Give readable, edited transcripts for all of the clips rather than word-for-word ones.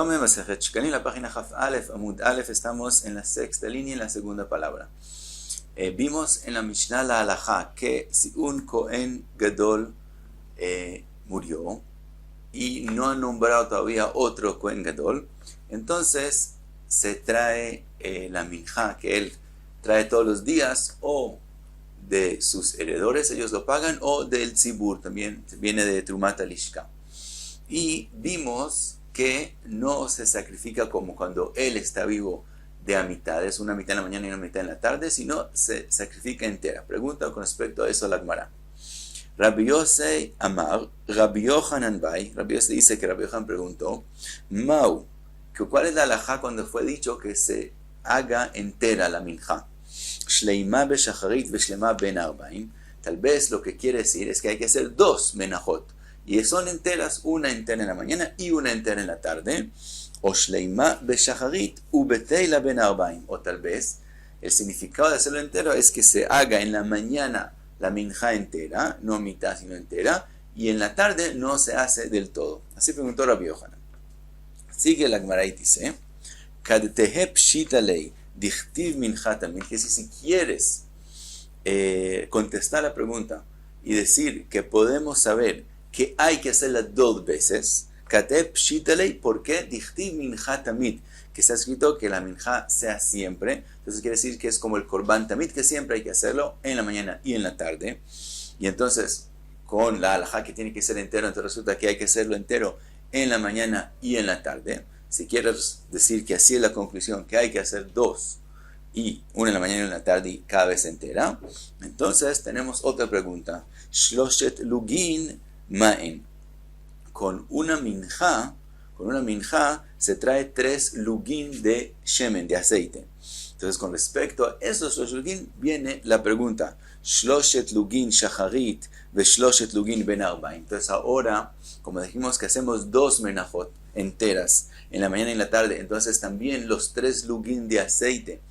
Shalom, Masejet Shkalim, la página Haf Aleph, Amud Aleph, estamos en la sexta línea, en la segunda palabra. Vimos en la Mishnah la halajá que si un Kohen Gadol murió y no ha nombrado todavía otro Kohen Gadol, entonces se trae la minjá que él trae todos los días, o de sus heredores, ellos lo pagan, o del tzibur, también viene de Trumat Alishka. Y vimos que no se sacrifica como cuando él está vivo de a mitad, es una mitad en la mañana y una mitad en la tarde, sino se sacrifica entera. Pregunta con respecto a eso la Gemara. Rabbi Yosei Amar, Rabbi Yohanan Bai, Rabbi Yosei dice que Rabbi Yohanan preguntó, Mau, ¿cuál es la halajá cuando fue dicho que se haga entera la minjá? Shleima be shacharit ve shleima ben arbaim. Tal vez lo que quiere decir es que hay que hacer dos menajot, y son enteras, una entera en la mañana y una entera en la tarde. O shleima be shacharit u beteila ben arbaim. O tal vez el significado de hacerlo entero es que se haga en la mañana la minjá entera, no mitad sino entera, y en la tarde no se hace del todo. Así preguntó Rabbi Yohanan. Sigue la Gemara y dice, kad tehe pshita lei dichtiv minjá también, que si quieres contestar la pregunta y decir que podemos saber que hay que hacerla dos veces, Kateb Shitalei, ¿por qué? Dichtiv minjá tamid, que está escrito que la minjá sea siempre. Entonces quiere decir que es como el korban tamid, que siempre hay que hacerlo en la mañana y en la tarde. Y entonces, con la halajá que tiene que ser entero, entonces resulta que hay que hacerlo entero en la mañana y en la tarde. Si quieres decir que así es la conclusión, que hay que hacer dos, y una en la mañana y una en la tarde y cada vez entera, entonces tenemos otra pregunta. Shloshet lugin ma'en. Con una minjá se trae 3 lugin de shemen, de aceite. Entonces, con respecto a esos lugin, viene la pregunta. Shloshet lugin shacharit ve shloshet lugin ben arbaim. Entonces, ahora, como dijimos que hacemos 2 menajot enteras en la mañana y en la tarde, entonces también los 3 lugin de aceite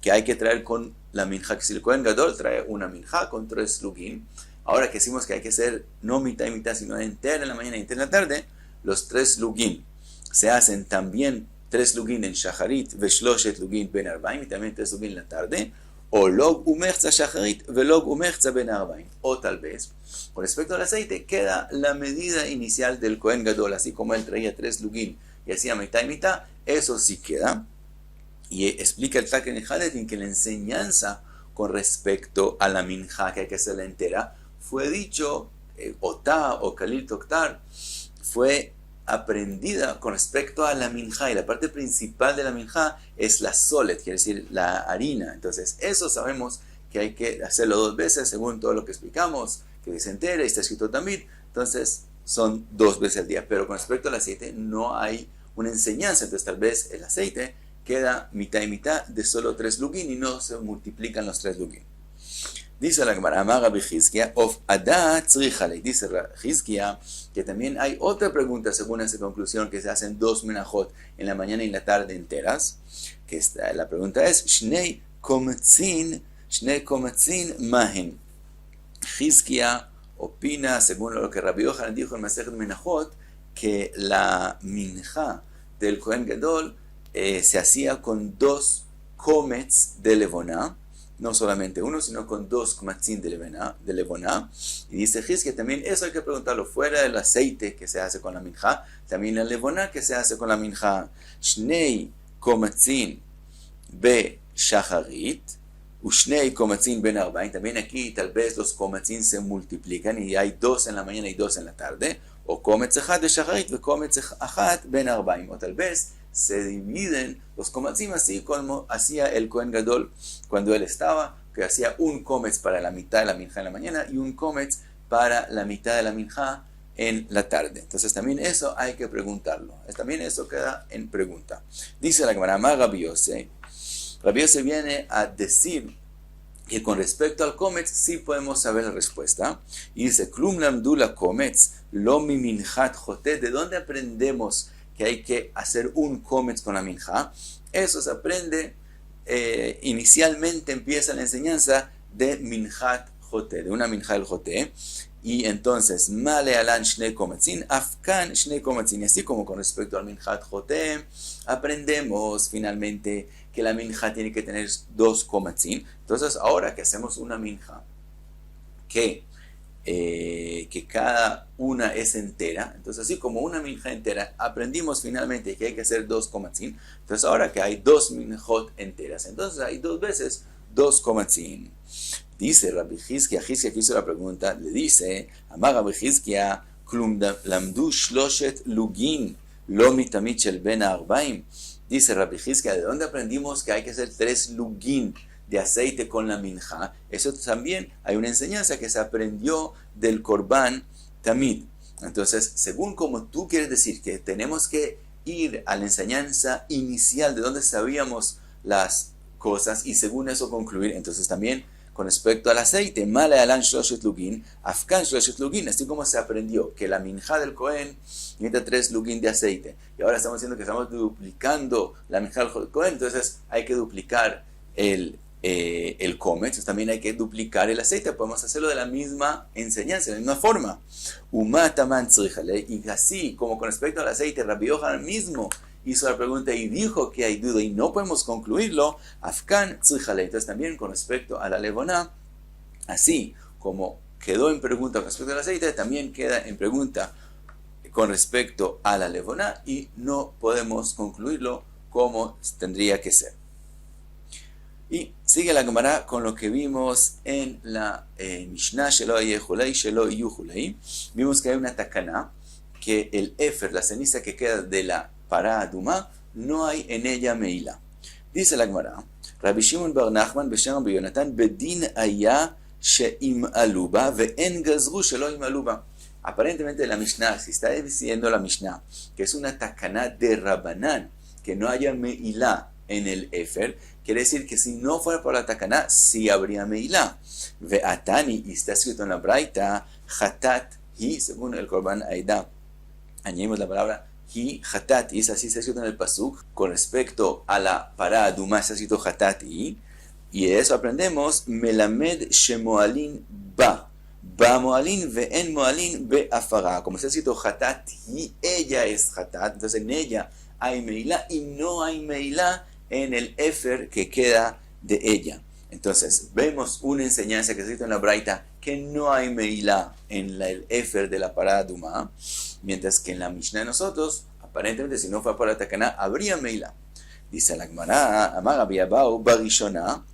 que hay que traer con la minjá, que si el Kohen Gadol trae una minjá con 3 lugin. Ahora que decimos que hay que hacer no mitad y mitad, sino entera en la mañana y entera en la tarde, los 3 lugin se hacen también 3 lugin en shacharit ve shloshet lugin ben arbaim, y también 3 lugin en la tarde, o log umechza shacharit ve log umechza ben arbaim. O tal vez, con respecto al aceite, queda la medida inicial del Kohen Gadol, así como él traía 3 lugin y hacía mitad y mitad, eso sí queda. Y explica el Taken Hadet en que la enseñanza con respecto a la minjá, que hay que hacerla entera, fue dicho, Otá o Kalil Toktar, fue aprendida con respecto a la minjá, y la parte principal de la minjá es la solet, quiere decir la harina. Entonces, eso sabemos que hay que hacerlo 2 veces, según todo lo que explicamos, que dice entera y está escrito también. Entonces, son 2 veces al día. Pero con respecto al aceite, no hay una enseñanza. Entonces, tal vez el aceite queda mitad y mitad de solo 3 lugin y no se multiplican los 3 lugin. Dice la Gemara, Amar Rabbi Chizkia, of adat tzrichalei. Dice Chizkia que también hay otra pregunta según esa conclusión, que se hacen 2 menajot en la mañana y en la tarde enteras. Que la pregunta es, Shnei kometzin mahen. Chizkia opina, según lo que Rabbi Yohanan dijo en Masechet Menajot, que la minjá del Kohen Gadol se hacía con 2 komets de levoná, no solamente uno, sino con 2 komatzin de levoná. Y dice Giz que también eso hay que preguntarlo, fuera del aceite que se hace con la minjá, también la levoná que se hace con la minjá. Shnei komatzin be shacharit, Ushnei komatzin ben arbaim. También aquí tal vez los komatzin se multiplican y hay 2 en la mañana y 2 en la tarde. O kometz echad be shacharit ve kometz echad ben arbaim. O tal vez se dividen los komatzim así como hacía el Kohen Gadol cuando él estaba, que hacía un kometz para la mitad de la minjá en la mañana y un kometz para la mitad de la minjá en la tarde. Entonces también eso hay que preguntarlo. También eso queda en pregunta. Dice la Gemara, Amar Rabbi Yosei. Rabbi Yosei viene a decir que con respecto al kometz sí podemos saber la respuesta. Y dice, Klum lamdu la kometz lo mi minjat jotet. ¿De dónde aprendemos que hay que hacer un kometz con la minjá? Eso se aprende, inicialmente empieza la enseñanza de minjat joté, de una minjá el joté, Y entonces, male alan shnei komatzin, afkan shnei komatzin. Y así como con respecto al minjat jotem, aprendemos finalmente que la minja tiene que tener 2 komatzin. Entonces, ahora que hacemos una minja que cada una es entera, entonces así como una minja entera, aprendimos finalmente que hay que hacer 2 komatzin. Entonces, ahora que hay 2 minjot enteras, entonces hay 2 veces 2 komatzin. Dice Rabbi Hizkia, que hizo la pregunta, le dice, Amar Rabbi Hizkia, Klum lamdu shloshet lugin, lo mitamit shel ben ha'arbaim. Dice Rabbi Hizkia, ¿de dónde aprendimos que hay que hacer 3 lugin de aceite con la minja? Eso también hay una enseñanza que se aprendió del Korban Tamid. Entonces, según como tú quieres decir que tenemos que ir a la enseñanza inicial de donde sabíamos las cosas y según eso concluir, entonces también con respecto al aceite, male alan shloshet lugin, afkan shloshet lugin, así como se aprendió que la minja del Cohen necesita 3 lugin de aceite, y ahora estamos diciendo que estamos duplicando la minja del Cohen, entonces hay que duplicar el cometz, también hay que duplicar el aceite, podemos hacerlo de la misma enseñanza, de la misma forma. Y así como con respecto al aceite, Rabbi Yohanan mismo hizo la pregunta y dijo que hay duda y no podemos concluirlo, afkan tzrichale. Entonces también con respecto a la levoná, así como quedó en pregunta con respecto al aceite, también queda en pregunta con respecto a la levoná y no podemos concluirlo como tendría que ser. Y sigue la Gemara con lo que vimos en la Mishnah Shelo Yehulei, Shelo Yuhulei. Vimos que hay una takana, que el efer, la ceniza que queda de la pará adumá, no hay en ella meila. Dice la Gemara, Rabbi Shimon bar Nachman beshem Rabbi Yonatan bedin aya she'im aluba ve'en gazru shelo im aluba. Aparentemente la Mishnah, si está diciendo la Mishnah que es una takana de Rabbanán, que no haya meila en el efer, quiere decir que si no fuera por la takana, sí habría meila. Ve'atani, y está escrito en la braita, hatat hi, según el Korban Aida. Añadimos la palabra hi, hatat, y es así está escrito en el pasuk. Con respecto a la pará adumá, está escrito hatat hi, y de eso aprendemos, melamed shemoalin ba. Ba moalin ve'en moalin be'afara. Como está escrito hatat hi, ella es hatat, entonces en ella hay meila y no hay meila en el efer que queda de ella. Entonces, vemos una enseñanza que se cita en la braita que no hay meila en el efer de la pará adumá, mientras que en la Mishnah de nosotros, aparentemente, si no fuera por la takana, habría meila. Dice la Gemara, Amar Rabbi Abahu barishona,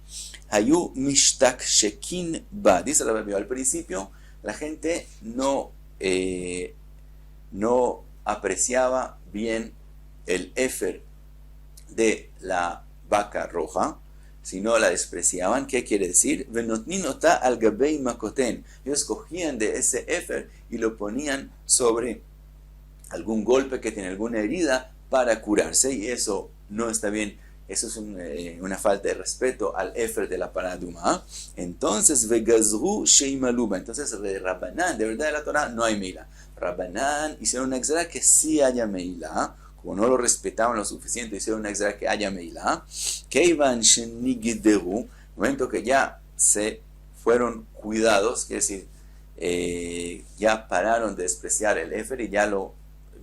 hayu mishtak shekin ba. Dice la Rabbi Abahu, al principio, la gente no apreciaba bien el efer de la vaca roja, sino la despreciaban. ¿Qué quiere decir? Venotninota al gabei makoten. Ellos cogían de ese efer y lo ponían sobre algún golpe que tiene alguna herida para curarse, y eso no está bien. Eso es una falta de respeto al efer de la pará adumá. Entonces, vegazru sheimaluba. Entonces, de Rabbanán, de verdad de la Torah, no hay meila. Rabbanán hicieron una extra que sí haya meila. Como no lo respetaban lo suficiente, hicieron una extra que haya meila. Keivan shenigderu, momento que ya se fueron cuidados, quiere decir, ya pararon de despreciar el efer y ya lo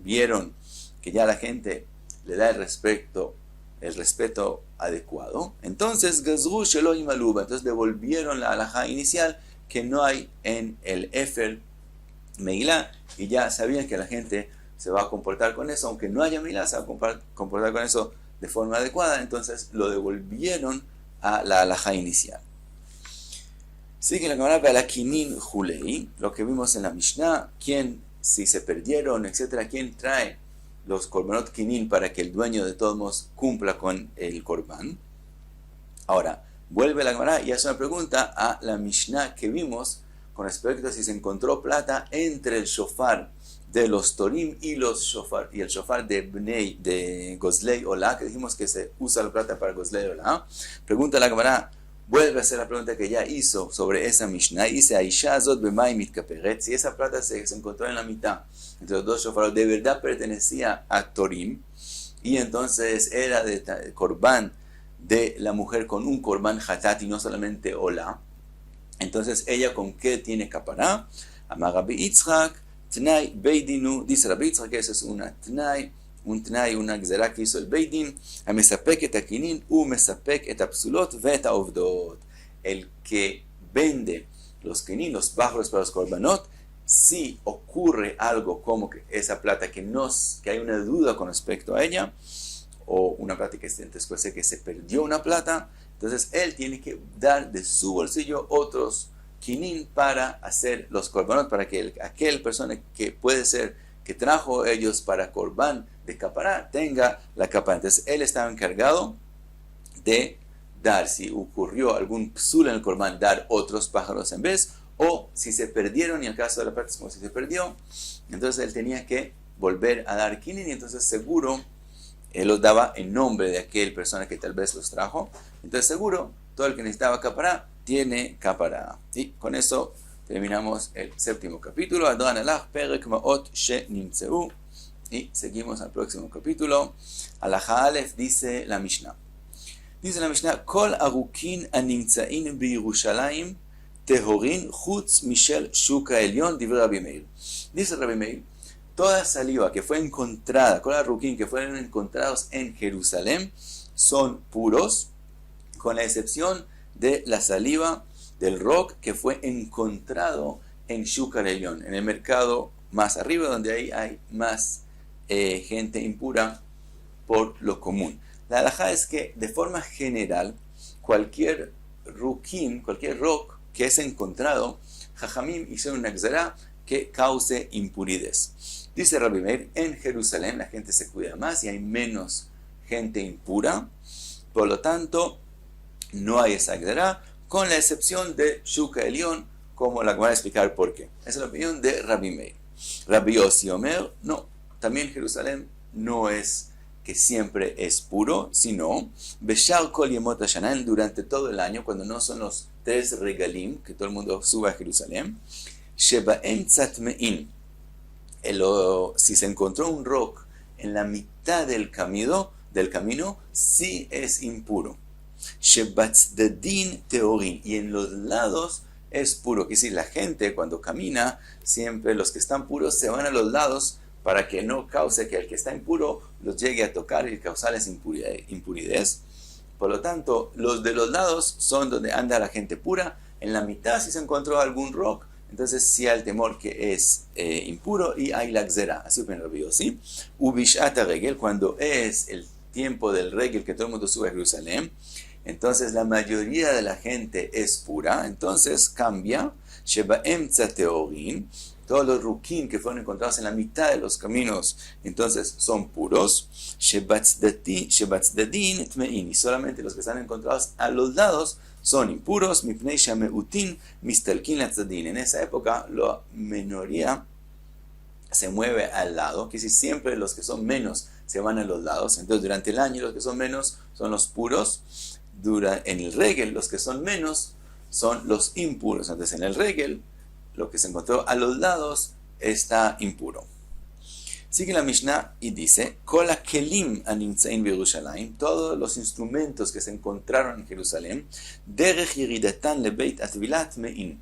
vieron que ya la gente le da el respeto adecuado. Entonces, gazru shelo imaluba, entonces devolvieron la halajá inicial que no hay en el efer meila, y ya sabían que la gente se va a comportar con eso, aunque no haya meila, se va a comportar con eso de forma adecuada, entonces lo devolvieron a la halajá inicial. Sigue la Gemara para la kinin julei, lo que vimos en la Mishnah, si se perdieron, etcétera, quién trae los korbanot kinin para que el dueño de todos modos cumpla con el korban. Ahora, vuelve la Gemara y hace una pregunta a la Mishnah que vimos con respecto a si se encontró plata entre el shofar de los Torim y el shofar de Gozlei Olá, que dijimos que se usa la plata para Gozlei Olá. Pregunta la Gemara, vuelve a hacer la pregunta que ya hizo sobre esa Mishnah, dice, Aisha Azot b'may mitkaperet, si esa plata se encontró en la mitad entre los dos shofaros, de verdad pertenecía a Torim, y entonces era de korban de la mujer con un korban hatat y no solamente Olá, entonces ella con qué tiene capará. Amar Rabbi Yitzchak, Tnai Beidinu, dice Rabbi Yitzchak que eso es un Tnai, una gzera que hizo el Beidin, המספק את הכינין, הוא מספק את הפסולות ואת העובדות. El que vende los kinin, los pájaros para los korbanot, si ocurre algo como que esa plata que hay una duda con respecto a ella, o una plata que después de que se perdió una plata, entonces él tiene que dar de su bolsillo otros kinin para hacer los korbanot, para que aquel persona que puede ser que trajo ellos para korban de capará tenga la capará. Entonces él estaba encargado de dar, si ocurrió algún psul en el korban, dar otros pájaros en vez, o si se perdieron, y en el caso de la plata es como si se perdió, entonces él tenía que volver a dar kinin, y entonces seguro él los daba en nombre de aquel persona que tal vez los trajo. Entonces seguro todo el que necesitaba capará tiene capará. Y con eso terminamos el séptimo capítulo. Adon alach perek maot she nimtzeu. Y seguimos al próximo capítulo. Alajá Aleph, dice la Mishnah. Dice la Mishnah, Kol arukin animtzain biyerushalayim tehorin chutz mishel shuka elyon divrei Rabbi Meir. Dice Rabbi Meir, toda saliva que fue encontrada, Kol arukin que fueron encontrados en Jerusalén, son puros, con la excepción de la saliva del roc que fue encontrado en Shukar Elyon, en el mercado más arriba, donde ahí hay más gente impura por lo común. La halajá es que de forma general cualquier rukim, cualquier roc que es encontrado, Jajamim hicieron una gzera que cause impuridades. Dice Rabbi Meir, en Jerusalén la gente se cuida más y hay menos gente impura, por lo tanto no hay esa gzera, con la excepción de Shuka Elyon, como la voy a explicar por qué. Esa es la opinión de Rabbi Meir. Rabbi Yossi Omer, no, también Jerusalén no es que siempre es puro, sino Beshar Kol Yemot HaShana, durante todo el año, cuando no son los 3 regalim, que todo el mundo sube a Jerusalén, Shebaem Tzatmein, si se encontró un roc en la mitad del camino, sí es impuro. Shebatzadin Teorin, y en los lados es puro. Que si la gente cuando camina, siempre los que están puros se van a los lados para que no cause que el que está impuro los llegue a tocar y causarles impuridades. Por lo tanto, los de los lados son donde anda la gente pura. En la mitad, si se encontró algún roc, entonces sí hay el temor que es impuro y hay la gzera. Así que en Rabbi Yossi, Ubishata regel, cuando es el tiempo del regel que todo el mundo sube a Jerusalén, entonces la mayoría de la gente es pura, entonces cambia, Shebaem Tzateorin, todos los rukim que fueron encontrados en la mitad de los caminos, entonces son puros, Shebatzadin Tmein, y solamente los que están encontrados a los lados son impuros, Mipnei Shameutin Mistalkin Latzadin. En esa época la minoría se mueve al lado, que si siempre los que son menos se van a los lados, entonces durante el año los que son menos son los puros, en el regel los que son menos son los impuros. Entonces en el regel lo que se encontró a los lados está impuro. Sigue la Mishnah y dice, Kol hakelim animtzain b'Yerushalayim, todos los instrumentos que se encontraron en Jerusalén, derech yiridatan lebeit atvilah tmein,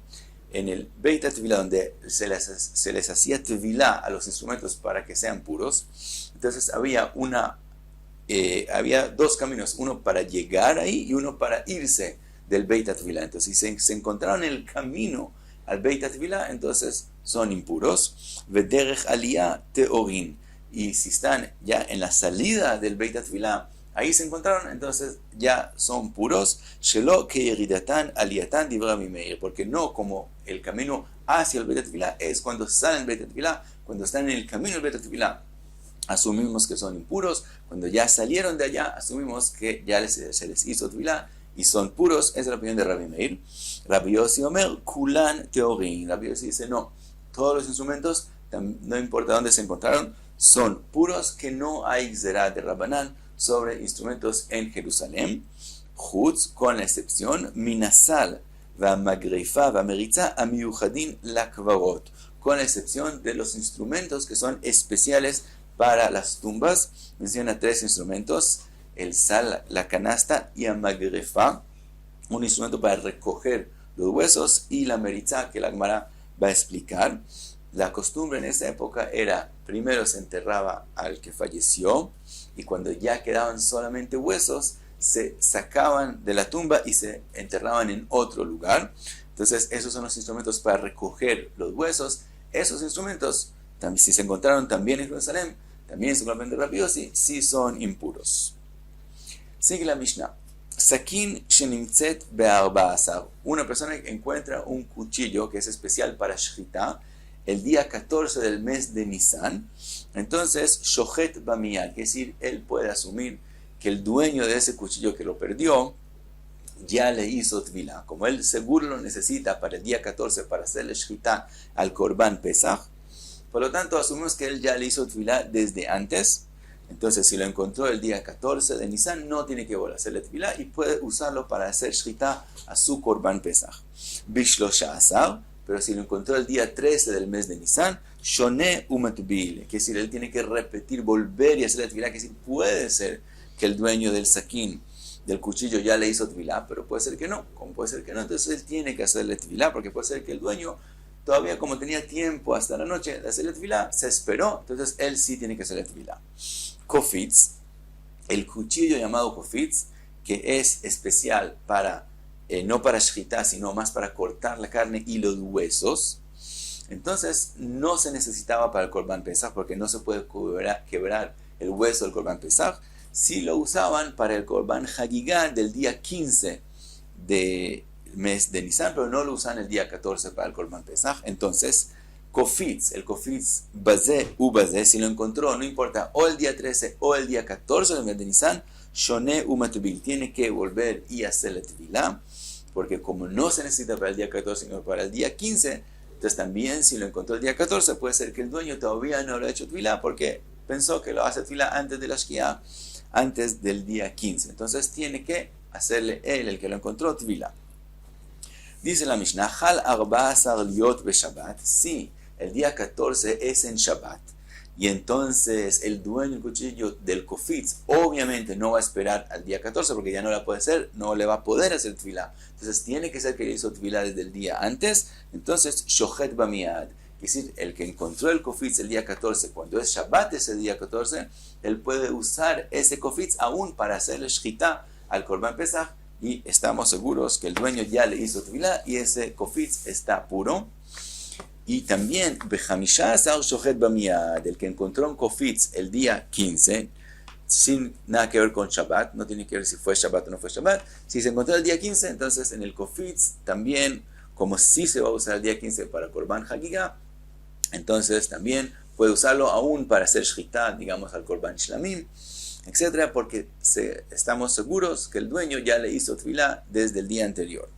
en el Beit HaTevilah, donde se les hacía tevilá a los instrumentos para que sean puros. Entonces había 2 caminos, uno para llegar ahí y uno para irse del Beit HaTevilah. Entonces si se encontraron en el camino al Beit HaTevilah, entonces son impuros. Vederech aliyah teorin, y si están ya en la salida del Beit HaTevilah, ahí se encontraron, entonces ya son puros. Shelo que yeridatan aliyatan divrei Rabbi Meir, porque no como el camino hacia el Beit HaTevilah es cuando salen del Beit HaTevilah, cuando están en el camino del Beit HaTevilah asumimos que son impuros, cuando ya salieron de allá asumimos que ya se les hizo tevilá y son puros. Esa es la opinión de Rabbi Meir. Rabbi Yossi Omer, Kulan Teorin. Rabbi Yossi dice, no, todos los instrumentos, no importa dónde se encontraron, son puros, que no hay gzera de Rabbanán sobre instrumentos en Jerusalén. Chutz, con la excepción, Minasal, Vamagreifa, Vameritza, Amiuchadin, Lakvarot, con la excepción de los instrumentos que son especiales para las tumbas. Menciona 3 instrumentos, el sal, la canasta y Amagrefa, un instrumento para recoger los huesos, y la meritza, que la Gemara va a explicar. La costumbre en esa época era, primero se enterraba al que falleció, y cuando ya quedaban solamente huesos, se sacaban de la tumba y se enterraban en otro lugar. Entonces, esos son los instrumentos para recoger los huesos. Esos instrumentos, si se encontraron también en Jerusalén, también seguramente Rabbi Yossi, sí son impuros. Sigue la Mishnah. Sakin shenimtzet be'arba asar. Una persona que encuentra un cuchillo que es especial para shchita el día 14 del mes de Nisan. Entonces, shochet bamiyad, es decir, él puede asumir que el dueño de ese cuchillo que lo perdió ya le hizo tvilá. Como él seguro lo necesita para el día 14 para hacerle shchita al Korban Pesach, por lo tanto asumimos que él ya le hizo tvilá desde antes. Entonces si lo encontró el día 14 de Nisan, no tiene que volver a hacerle tvilá y puede usarlo para hacer shchita a su Korban Pesach. Bishlosha asar, pero si lo encontró el día 13 del mes de Nisan, shone umatbil, que es decir, él tiene que repetir, volver y hacerle tvilá, que es decir, puede ser que el dueño del saquín, del cuchillo, ya le hizo tvilá, pero puede ser que no. Como puede ser que no, entonces él tiene que hacerle tvilá, porque puede ser que el dueño todavía, como tenía tiempo hasta la noche de hacerle tvilá, se esperó, entonces él sí tiene que hacerle tvilá. Kofitz, el cuchillo llamado kofitz, que es especial para, no para shchita, sino más para cortar la carne y los huesos, entonces no se necesitaba para el Korban Pesach, porque no se puede quebrar el hueso del Korban Pesach. Sí lo usaban para el Korban Hagigah del día 15 del mes de Nisan, pero no lo usan el día 14 para el Korban Pesach. Entonces, kofitz, el kofitz bazé u bazé, si lo encontró, no importa, o el día 13 o el día 14 del mes de Nisan, shone u matubil, tiene que volver y hacerle tvilá, porque como no se necesita para el día 14, sino para el día 15, entonces también si lo encontró el día 14, puede ser que el dueño todavía no lo ha hecho tvilá, porque pensó que lo hace tvilá antes de la shkia, antes del día 15. Entonces tiene que hacerle él, el que lo encontró, tvilá. Dice la Mishnah, Hal arba asar liot beshabbat, si el día 14 es en Shabbat, y entonces el dueño del cuchillo del kofitz obviamente no va a esperar al día 14 porque ya no la puede hacer, no le va a poder hacer tvilá. Entonces tiene que ser que le hizo tvilá desde el día antes. Entonces, shochet bamiyad, es decir, el que encontró el kofitz el día 14, cuando es Shabbat ese día 14, él puede usar ese kofitz aún para hacerle shchita al Korban Pesach, y estamos seguros que el dueño ya le hizo tvilá y ese kofitz está puro. Y también, el que encontró un kofitz el día 15, sin nada que ver con Shabbat, no tiene que ver si fue Shabbat o no fue Shabbat, si se encontró el día 15, entonces en el kofitz también, como si se va a usar el día 15 para Korban Hagigah, entonces también puede usarlo aún para hacer shchita, digamos, al Korban Shlamim, etc., porque estamos seguros que el dueño ya le hizo tvilá desde el día anterior.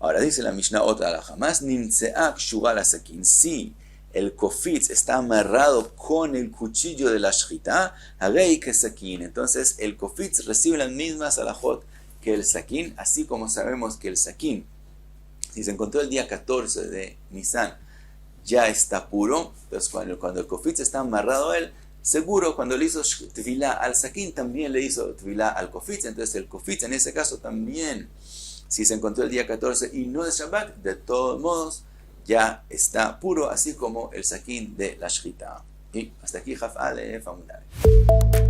Ahora dice la Mishnah otra alhaja más, nimtzeak shugal asakin, si el kofitz está amarrado con el cuchillo de la shchita, harei que sakin, entonces el kofitz recibe las mismas alajot que el sakin, así como sabemos que el sakin, si se encontró el día 14 de Nisan, ya está puro. Entonces cuando el kofitz está amarrado a él, seguro cuando le hizo tvilá al sakin, también le hizo tvilá al kofitz, entonces el kofitz en ese caso también, si se encontró el día 14 y no es Shabbat, de todos modos ya está puro, así como el saquín de la shchita. Y hasta aquí, Jaf Alef Amud Alef.